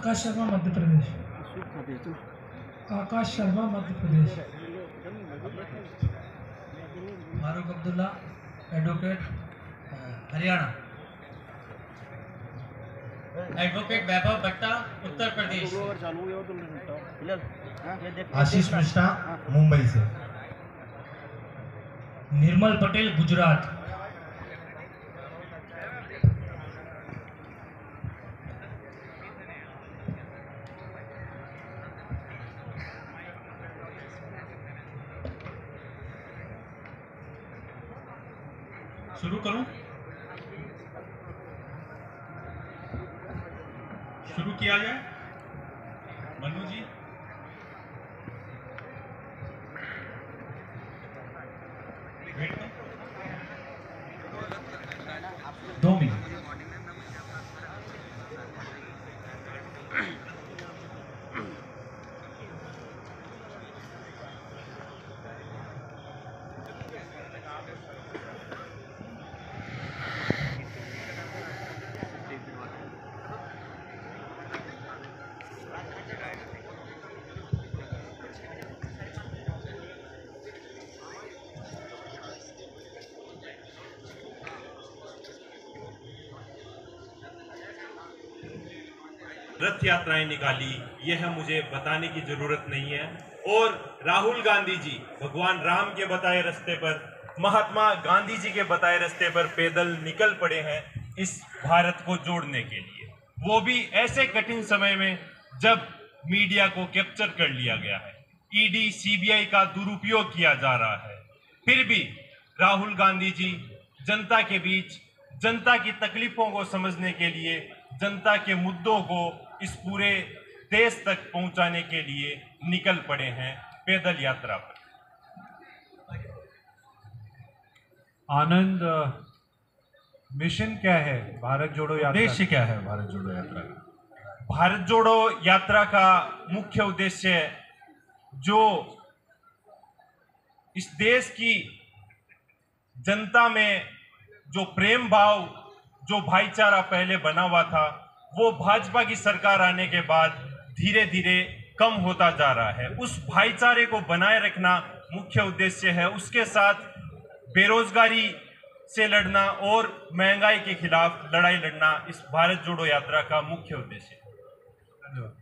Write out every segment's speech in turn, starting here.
आकाश शर्मा मध्य प्रदेश। आकाश Sharma Madhya Pradesh. Farooq Abdullah advocate Haryana. Advocate वैभव भट्टा उत्तर प्रदेश। आशीष मिश्रा मुंबई से। निर्मल पटेल गुजरात। शुरू करूं? शुरू किया जाए? मनु जी, वेट करो। 2 मिनट। रथ यात्राएं निकाली, यह मुझे बताने की जरूरत नहीं है। और राहुल गांधी जी भगवान राम के बताए रास्ते पर, महात्मा गांधी जी के बताए रास्ते पर पैदल निकल पड़े हैं इस भारत को जोड़ने के लिए, वो भी ऐसे कठिन समय में जब मीडिया को कैप्चर कर लिया गया है, ईडी सीबीआई का दुरुपयोग किया जा रहा है। फिर भी राहुल गांधी जी जनता के बीच जनता की तकलीफों को समझने के लिए, जनता के मुद्दों को इस पूरे देश तक पहुंचाने के लिए निकल पड़े हैं पैदल यात्रा पर। आनंद, मिशन क्या है भारत जोड़ो यात्रा? उद्देश्य क्या है भारत जोड़ो यात्रा का? भारत जोड़ो यात्रा का मुख्य उद्देश्य जो इस देश की जनता में जो प्रेम भाव, जो भाईचारा पहले बना हुआ था, वो भाजपा की सरकार आने के बाद धीरे धीरे कम होता जा रहा है। उस भाईचारे को बनाए रखना मुख्य उद्देश्य है। उसके साथ बेरोजगारी से लड़ना और महंगाई के खिलाफ लड़ाई लड़ना इस भारत जोड़ो यात्रा का मुख्य उद्देश्य है। धन्यवाद।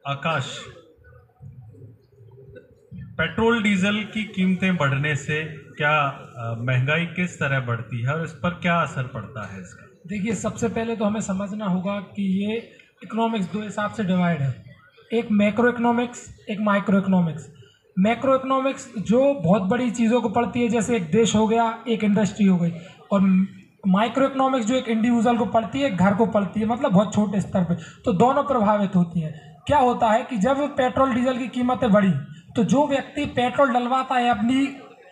आकाश, पेट्रोल डीजल की कीमतें बढ़ने से क्या महंगाई किस तरह बढ़ती है और इस पर क्या असर पड़ता है इसका? देखिए, सबसे पहले तो हमें समझना होगा कि ये इकोनॉमिक्स दो हिसाब से डिवाइड है। एक मैक्रो इकोनॉमिक्स, एक माइक्रो इकोनॉमिक्स। मैक्रो इकोनॉमिक्स जो बहुत बड़ी चीज़ों को पढ़ती है, जैसे एक देश हो गया, एक इंडस्ट्री हो गई। और माइक्रो इकोनॉमिक्स जो एक इंडिविजुअल को पढ़ती है, घर को पढ़ती है, मतलब बहुत छोटे स्तर पे। तो दोनों प्रभावित होती हैं। क्या होता है कि जब पेट्रोल डीजल की कीमतें बढ़ी तो जो व्यक्ति पेट्रोल डलवाता है अपनी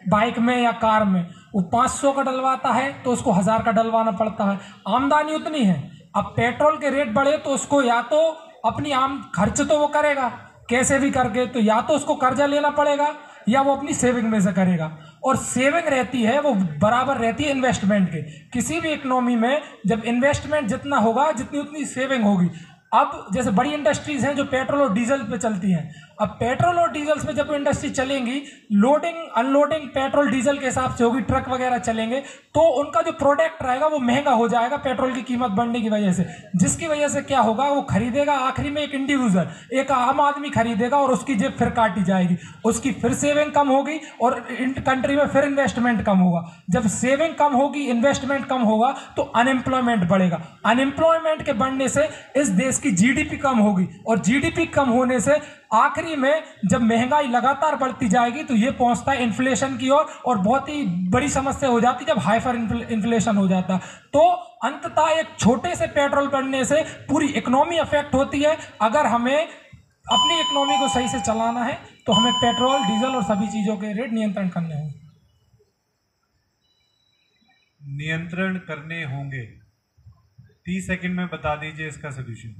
बाइक में या कार में, वो 500 का डलवाता है तो उसको 1000 का डलवाना पड़ता है। आमदनी उतनी है, अब पेट्रोल के रेट बढ़े तो उसको या तो अपनी खर्च तो वो करेगा कैसे भी करके, तो या तो उसको कर्जा लेना पड़ेगा या वो अपनी सेविंग में से करेगा। और सेविंग रहती है वो बराबर रहती है इन्वेस्टमेंट के। किसी भी इकोनॉमी में जब इन्वेस्टमेंट जितना होगा जितनी उतनी सेविंग होगी। अब जैसे बड़ी इंडस्ट्रीज हैं जो पेट्रोल और डीजल पे चलती हैं, अब पेट्रोल और डीजल पे जब इंडस्ट्री चलेंगी, लोडिंग अनलोडिंग पेट्रोल डीजल के हिसाब से होगी, ट्रक वगैरह चलेंगे, तो उनका जो प्रोडक्ट रहेगा वो महंगा हो जाएगा पेट्रोल की कीमत बढ़ने की वजह से। जिसकी वजह से क्या होगा, वो खरीदेगा आखिरी में एक इंडिविजुअल, एक आम आदमी खरीदेगा और उसकी जेब फिर काटी जाएगी, उसकी फिर सेविंग कम होगी और कंट्री में फिर इन्वेस्टमेंट कम होगा। जब सेविंग कम होगी, इन्वेस्टमेंट कम होगा, तो अनएम्प्लॉयमेंट बढ़ेगा। अनएम्प्लॉयमेंट के बढ़ने से इस देश की जीडीपी कम होगी और जीडीपी कम होने से आखिरी में जब महंगाई लगातार बढ़ती जाएगी तो ये पहुंचता है इन्फ्लेशन की ओर, और बहुत ही बड़ी समस्या हो जाती है जब हाइपर इन्फ्लेशन हो जाता है। तो अंततः एक छोटे से पेट्रोल बढ़ने से पूरी इकोनॉमी अफेक्ट होती है। अगर हमें अपनी इकोनॉमी को सही से चलाना है तो हमें पेट्रोल डीजल और सभी चीज़ों के रेट नियंत्रण करने होंगे। नियंत्रण करने होंगे, 30 सेकंड में बता दीजिए इसका सोल्यूशन।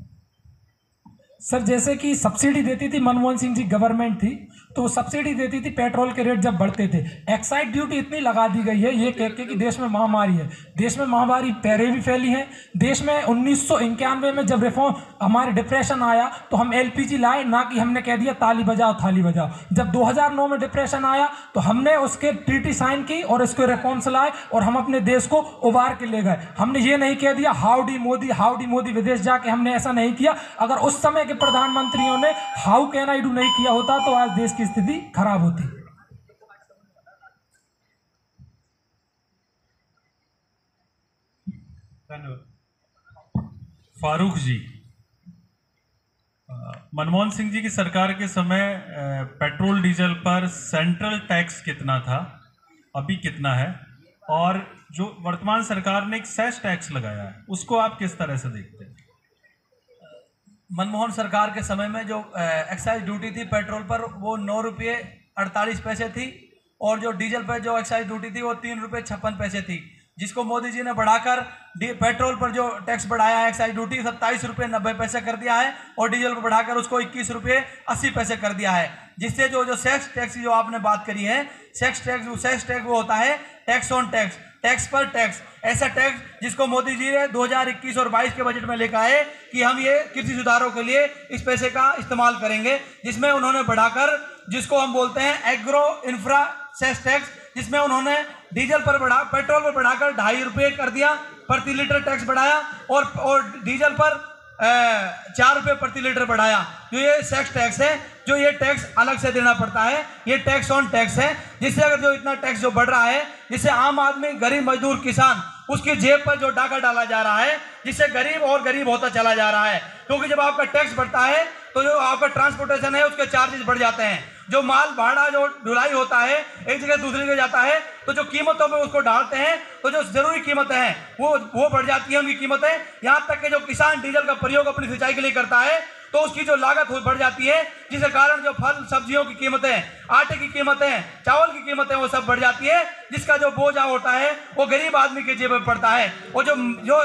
सर जैसे कि सब्सिडी देती थी, मनमोहन सिंह जी गवर्नमेंट थी तो वो सब्सिडी देती थी, पेट्रोल के रेट जब बढ़ते थे। एक्साइज ड्यूटी इतनी लगा दी गई है ये कह के कि देश में महामारी है। देश में महामारी पहले भी फैली है। देश में 1991 में जब रिफॉर्म हमारे डिप्रेशन आया तो हम LPG लाए, ना कि हमने कह दिया ताली बजाओ थाली बजाओ। जब 2009 में डिप्रेशन आया तो हमने उसके ट्रीटी साइन की और उसके रिफॉर्म्स लाए और हम अपने देश को उबार के ले गए। हमने ये नहीं कह दिया हाउडी मोदी विदेश जाके, हमने ऐसा नहीं किया। अगर उस समय के प्रधानमंत्रियों ने हाउ कैन आई डू नहीं किया होता तो आज देश की स्थिति खराब होती। फारूक जी, मनमोहन सिंह जी की सरकार के समय पेट्रोल डीजल पर सेंट्रल टैक्स कितना था, अभी कितना है, और जो वर्तमान सरकार ने एक सेस टैक्स लगाया है उसको आप किस तरह से देखते हैं? मनमोहन सरकार के समय में जो एक्साइज ड्यूटी थी पेट्रोल पर वो 9 रुपये 48 पैसे थी, और जो डीजल पर जो एक्साइज ड्यूटी थी वो 3 रुपये 56 पैसे थी, जिसको मोदी जी ने बढ़ाकर पेट्रोल पर जो टैक्स बढ़ाया है एक्साइज ड्यूटी 27 रुपये 90 पैसे कर दिया है, और डीजल पर बढ़ाकर उसको 21 रुपये 80 पैसे कर दिया है। जिससे जो सेक्स टैक्स की जो आपने बात करी है, सेक्स टैक्स वो होता है टैक्स ऑन टैक्स, टैक्स पर टैक्स, ऐसा टैक्स जिसको मोदी जी ने 2021 और 22 के बजट में लेकर आए कि हम ये कृषि सुधारों के लिए इस पैसे का इस्तेमाल करेंगे, जिसमें उन्होंने बढ़ाकर जिसको हम बोलते हैं एग्रो इंफ्रा सेस टैक्स, जिसमें उन्होंने डीजल पर पेट्रोल पर बढ़ाकर 2.5 रुपये कर दिया प्रति लीटर टैक्स बढ़ाया, और डीजल पर 4 रुपये प्रति लीटर बढ़ाया। जो ये सेक्स टैक्स है, जो ये टैक्स अलग से देना पड़ता है, ये टैक्स ऑन टैक्स है, जिससे अगर जो इतना टैक्स जो बढ़ रहा है, जिससे आम आदमी, गरीब मजदूर किसान, उसकी जेब पर जो डाका डाला जा रहा है, जिससे गरीब और गरीब होता चला जा रहा है। क्योंकि जब आपका टैक्स बढ़ता है तो जो आपका ट्रांसपोर्टेशन है उसके चार्जेस बढ़ जाते हैं, जो माल भाड़ा जो ढुलाई होता है एक जगह दूसरी जगह जाता है, तो जो कीमतों में उसको डालते हैं तो जो जरूरी कीमतें हैं वो बढ़ जाती है उनकी कीमतें। यहाँ तक कि जो किसान डीजल का प्रयोग अपनी सिंचाई के लिए करता है तो उसकी जो लागत बढ़ जाती है, जिसके कारण जो फल सब्जियों की कीमतें, आटे की कीमतें, चावल की कीमतें वो सब बढ़ जाती है, जिसका जो बोझा होता है वो गरीब आदमी के जेब में पड़ता है। और जो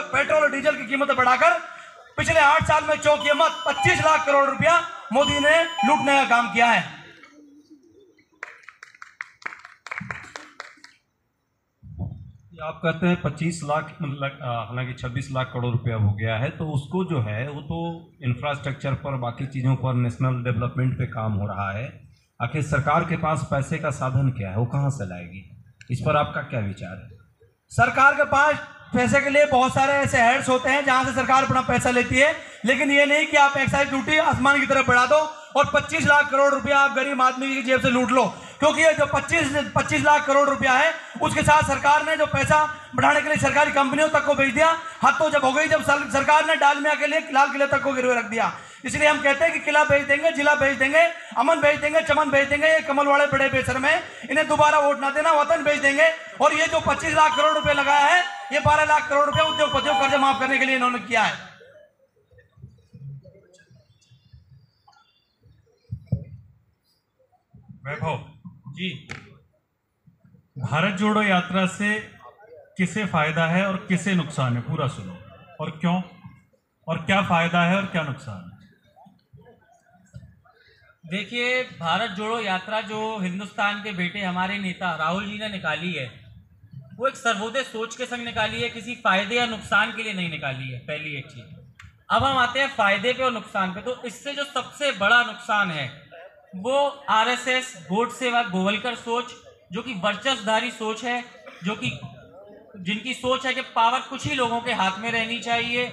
पेट्रोल और डीजल की कीमतें बढ़ाकर पिछले 8 साल में चौंकिए मत 25 लाख करोड़ रुपया मोदी ने लूटने का काम किया है। आप कहते हैं 25 लाख, मतलब हालांकि 26 लाख करोड़ रुपया हो गया है, तो उसको जो है वो तो इंफ्रास्ट्रक्चर पर, बाकी चीज़ों पर, नेशनल डेवलपमेंट पे काम हो रहा है। आखिर सरकार के पास पैसे का साधन क्या है, वो कहाँ से लाएगी? इस पर आपका क्या विचार है? सरकार के पास पैसे के लिए बहुत सारे ऐसे हेड्स होते हैं जहां से सरकार अपना पैसा लेती है, लेकिन ये नहीं कि आप एक्साइज ड्यूटी आसमान की तरफ बढ़ा दो और 25 लाख करोड़ रुपया आप गरीब आदमी की जेब से लूट लो। क्योंकि ये जो 25 लाख करोड़ रुपया है उसके साथ सरकार ने जो पैसा बढ़ाने के लिए सरकारी कंपनियों तक को भेज दिया। हद तो जब हो गई जब सरकार ने डालमिया के लिए लाल किले तक को गिरवे रख दिया। इसलिए हम कहते हैं कि किला भेज देंगे, जिला भेज देंगे, अमन भेज देंगे, चमन भेज देंगे, ये कमल वाले बड़े बेशर्म है, इन्हें दोबारा वोट ना देना, वतन भेज देंगे। और ये जो 25 लाख करोड़ रुपए लगाया है, ये 12 लाख करोड़ रुपए उद्योगपतियों कर्ज माफ करने के लिए इन्होंने किया है। वैभव जी, भारत जोड़ो यात्रा से किसे फायदा है और किसे नुकसान है, पूरा सुनो, और क्यों, और क्या फायदा है और क्या नुकसान है? देखिए, भारत जोड़ो यात्रा जो हिंदुस्तान के बेटे हमारे नेता राहुल जी ने निकाली है, वो एक सर्वोदय सोच के संग निकाली है, किसी फायदे या नुकसान के लिए नहीं निकाली है, पहली एक चीज। अब हम आते हैं फायदे पे और नुकसान पे। तो इससे जो सबसे बड़ा नुकसान है वो आरएसएस, गोड सेवा, गोवलकर सोच, जो कि वर्चस्वधारी सोच है, जो कि जिनकी सोच है कि पावर कुछ ही लोगों के हाथ में रहनी चाहिए,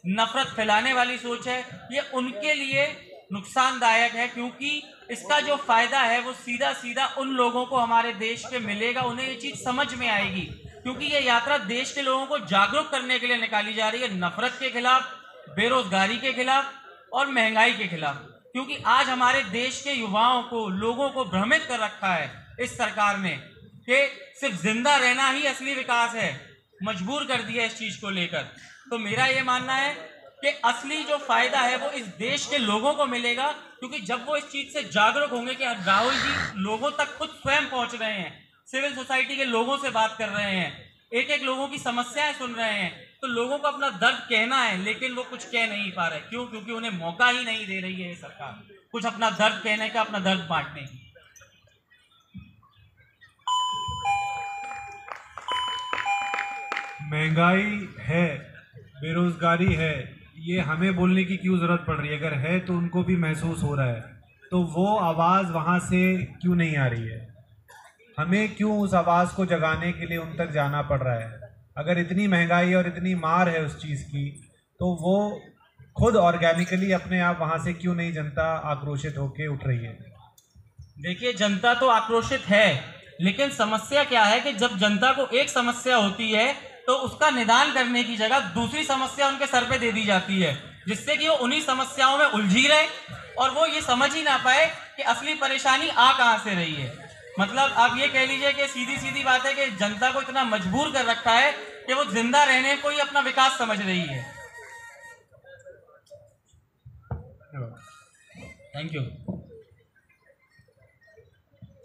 नफरत फैलाने वाली सोच है, ये उनके लिए नुकसानदायक है। क्योंकि इसका जो फायदा है वो सीधा सीधा उन लोगों को हमारे देश के मिलेगा, उन्हें ये चीज समझ में आएगी। क्योंकि ये यात्रा देश के लोगों को जागरूक करने के लिए निकाली जा रही है, नफरत के खिलाफ, बेरोजगारी के खिलाफ और महंगाई के खिलाफ। क्योंकि आज हमारे देश के युवाओं को, लोगों को भ्रमित कर रखा है इस सरकार ने कि सिर्फ जिंदा रहना ही असली विकास है, मजबूर कर दिया इस चीज को लेकर। तो मेरा ये मानना है कि असली जो फायदा है वो इस देश के लोगों को मिलेगा, क्योंकि जब वो इस चीज से जागरूक होंगे कि राहुल जी लोगों तक खुद स्वयं पहुंच रहे हैं, सिविल सोसाइटी के लोगों से बात कर रहे हैं, एक एक लोगों की समस्याएं सुन रहे हैं, तो लोगों को अपना दर्द कहना है, लेकिन वो कुछ कह नहीं पा रहे। क्यों? क्योंकि उन्हें मौका ही नहीं दे रही है ये सरकार कुछ अपना दर्द कहने का, अपना दर्द बांटने की। महंगाई है, बेरोजगारी है, ये हमें बोलने की क्यों ज़रूरत पड़ रही है? अगर है तो उनको भी महसूस हो रहा है, तो वो आवाज़ वहाँ से क्यों नहीं आ रही है? हमें क्यों उस आवाज़ को जगाने के लिए उन तक जाना पड़ रहा है? अगर इतनी महंगाई और इतनी मार है उस चीज़ की, तो वो खुद ऑर्गेनिकली अपने आप वहाँ से क्यों नहीं जनता आक्रोशित होकर उठ रही है? देखिए, जनता तो आक्रोशित है, लेकिन समस्या क्या है कि जब जनता को एक समस्या होती है तो उसका निदान करने की जगह दूसरी समस्या उनके सर पे दे दी जाती है, जिससे कि वो उन्हीं समस्याओं में उलझी रहे और वो ये समझ ही ना पाए कि असली परेशानी आ कहाँ से रही है। मतलब आप ये कह लीजिए कि सीधी सीधी बात है कि जनता को इतना मजबूर कर रखा है कि वो जिंदा रहने को ही अपना विकास समझ रही है। Thank you.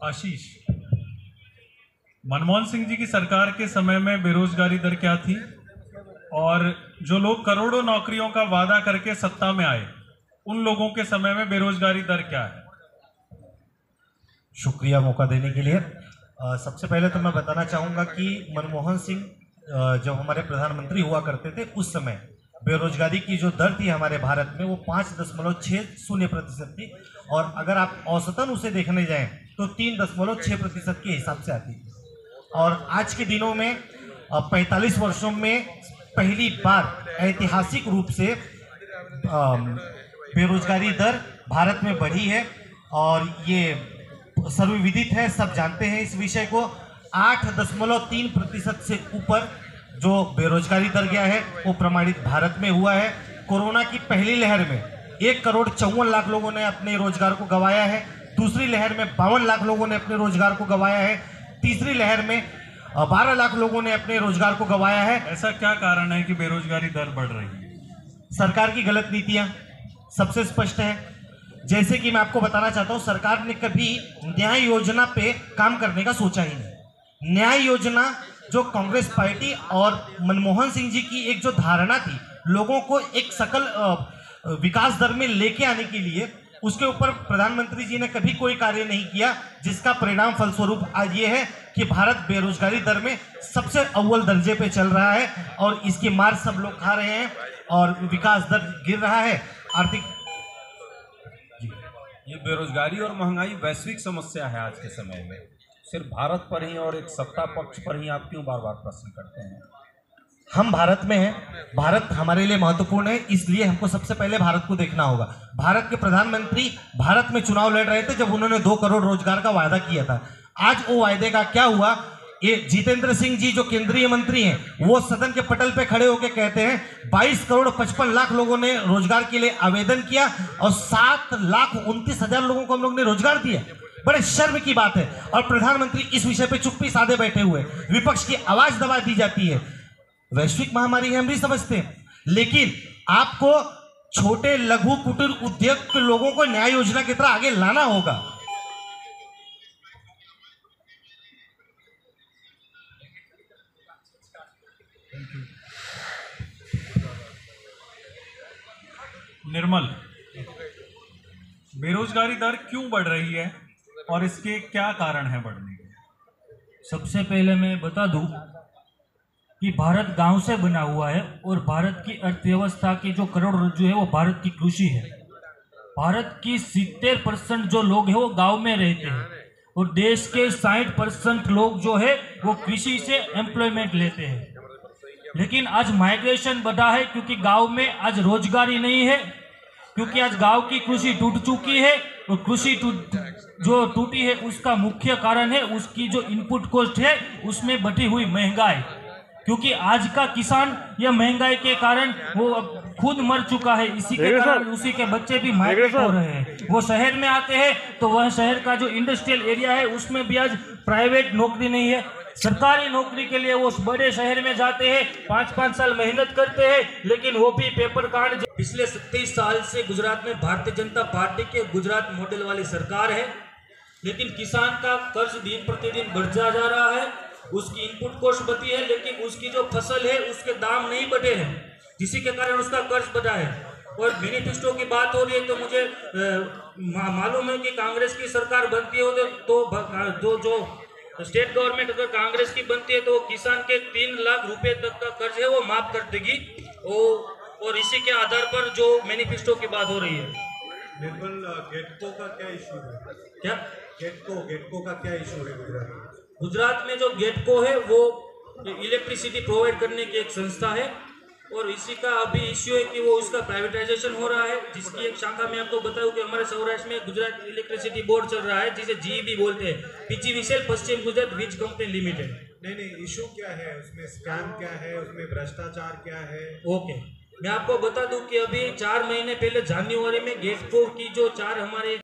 आशीष, मनमोहन सिंह जी की सरकार के समय में बेरोजगारी दर क्या थी, और जो लोग करोड़ों नौकरियों का वादा करके सत्ता में आए, उन लोगों के समय में बेरोजगारी दर क्या है? शुक्रिया मौका देने के लिए। सबसे पहले तो मैं बताना चाहूँगा कि मनमोहन सिंह जब हमारे प्रधानमंत्री हुआ करते थे, उस समय बेरोजगारी की जो दर थी हमारे भारत में वो 5.60% थी, और अगर आप औसतन उसे देखने जाएं तो 3.6% के हिसाब से आती थी। और आज के दिनों में 45 वर्षों में पहली बार ऐतिहासिक रूप से बेरोजगारी दर भारत में बढ़ी है, और ये सर्वविदित है, सब जानते हैं इस विषय को। 8.3% से ऊपर जो बेरोजगारी दर गया है वो प्रमाणित भारत में हुआ है। कोरोना की पहली लहर में 1,54,00,000 लोगों ने अपने रोजगार को गंवाया है, दूसरी लहर में 52 लाख लोगों ने अपने रोजगार को गंवाया है, तीसरी लहर में 12 लाख लोगों ने अपने रोजगार को गंवाया है। ऐसा क्या कारण है कि बेरोजगारी दर बढ़ रही है? सरकार की गलत नीतियां सबसे स्पष्ट है। जैसे कि मैं आपको बताना चाहता हूं, सरकार ने कभी न्याय योजना पे काम करने का सोचा ही नहीं। न्याय योजना जो कांग्रेस पार्टी और मनमोहन सिंह जी की एक जो धारणा थी लोगों को एक सकल विकास दर में लेके आने के लिए, उसके ऊपर प्रधानमंत्री जी ने कभी कोई कार्य नहीं किया, जिसका परिणाम फलस्वरूप आज ये है कि भारत बेरोजगारी दर में सबसे अव्वल दर्जे पे चल रहा है, और इसकी मार सब लोग खा रहे हैं और विकास दर गिर रहा है। आर्थिक ये बेरोजगारी और महंगाई वैश्विक समस्या है आज के समय में। सिर्फ भारत पर ही और एक सत्ता पक्ष पर ही आप क्यों बार बार प्रश्न करते हैं? हम भारत में हैं, भारत हमारे लिए महत्वपूर्ण है, इसलिए हमको सबसे पहले भारत को देखना होगा। भारत के प्रधानमंत्री भारत में चुनाव लड़ रहे थे जब उन्होंने 2 करोड़ रोजगार का वादा किया था। आज वो वायदे का क्या हुआ? ये जितेंद्र सिंह जी जो केंद्रीय मंत्री हैं, वो सदन के पटल पे खड़े होकर कहते हैं 22,55,00,000 लोगों ने रोजगार के लिए आवेदन किया और 7,29,000 लोगों को हम लोग ने रोजगार दिया। बड़े शर्म की बात है। और प्रधानमंत्री इस विषय पे चुप्पी साधे बैठे हुए, विपक्ष की आवाज दबा दी जाती है। वैश्विक महामारी है, हम भी समझते हैं, लेकिन आपको छोटे लघु कुटीर उद्योग के लोगों को न्याय योजना की तरह आगे लाना होगा। निर्मल, बेरोजगारी दर क्यों बढ़ रही है और इसके क्या कारण है बढ़ने के? सबसे पहले मैं बता दूं कि भारत गांव से बना हुआ है और भारत की अर्थव्यवस्था की जो करोड़रज्जु है वो भारत की कृषि है। भारत की 70% जो लोग हैं वो गांव में रहते हैं और देश के 60% लोग जो है वो कृषि से एम्प्लॉयमेंट लेते हैं। लेकिन आज माइग्रेशन बढ़ा है क्योंकि गांव में आज रोजगारी नहीं है, क्योंकि आज गांव की कृषि टूट चुकी है और कृषि जो टूटी है उसका मुख्य कारण है उसकी जो इनपुट कॉस्ट है उसमें बढ़ी हुई महंगाई। क्योंकि आज का किसान यह महंगाई के कारण वो खुद मर चुका है, इसी के कारण उसी के बच्चे भी माइग्रेट हो रहे हैं। वो शहर में आते हैं तो वह शहर का जो इंडस्ट्रियल एरिया है उसमें भी आज प्राइवेट नौकरी नहीं है। सरकारी नौकरी के लिए वो बड़े शहर में जाते हैं, 5-5 साल मेहनत करते हैं, लेकिन वो भी पेपर काट। पिछले 27 साल से गुजरात में भारतीय जनता पार्टी के गुजरात मॉडल वाली सरकार है, लेकिन किसान का कर्ज दिन प्रतिदिन बढ़ता जा रहा है उसकी इनपुट कॉस्ट बढ़ी है, लेकिन उसकी जो फसल है उसके दाम नहीं बढ़े हैं, जिसी के कारण उसका कर्ज बढ़ा है। और मैनिफेस्टो की बात हो रही है तो मुझे मालूम है कि कांग्रेस की सरकार बनती है तो जो स्टेट गवर्नमेंट अगर कांग्रेस की बनती है तो किसान के 3 लाख रुपए तक का कर्ज है वो माफ कर देगी। और इसी के आधार पर जो मैनिफेस्टो की बात हो रही है। निर्मल, गेटको का क्या इशू है? क्या गेटको का क्या इशू है गुजरात में? जो गेटको है वो इलेक्ट्रिसिटी प्रोवाइड करने की एक संस्था है और इसी का अभी इश्यू है कि वो उसका प्राइवेटाइजेशन हो रहा है, जिसकी एक शाखा में आपको बताऊं कि हमारे सौराष्ट्र में गुजरात इलेक्ट्रिसिटी बोर्ड चल रहा है, जिसे जीईबी बोलते हैं, पीजीवीसीएल पश्चिम गुजरात वीज कंपनी लिमिटेड। नहीं, इशू क्या है उसमें? स्कैम क्या है उसमें? भ्रष्टाचार क्या है? ओके, मैं आपको बता दूं कि अभी 4 महीने पहले जनवरी में गेटको की जो 4 हमारे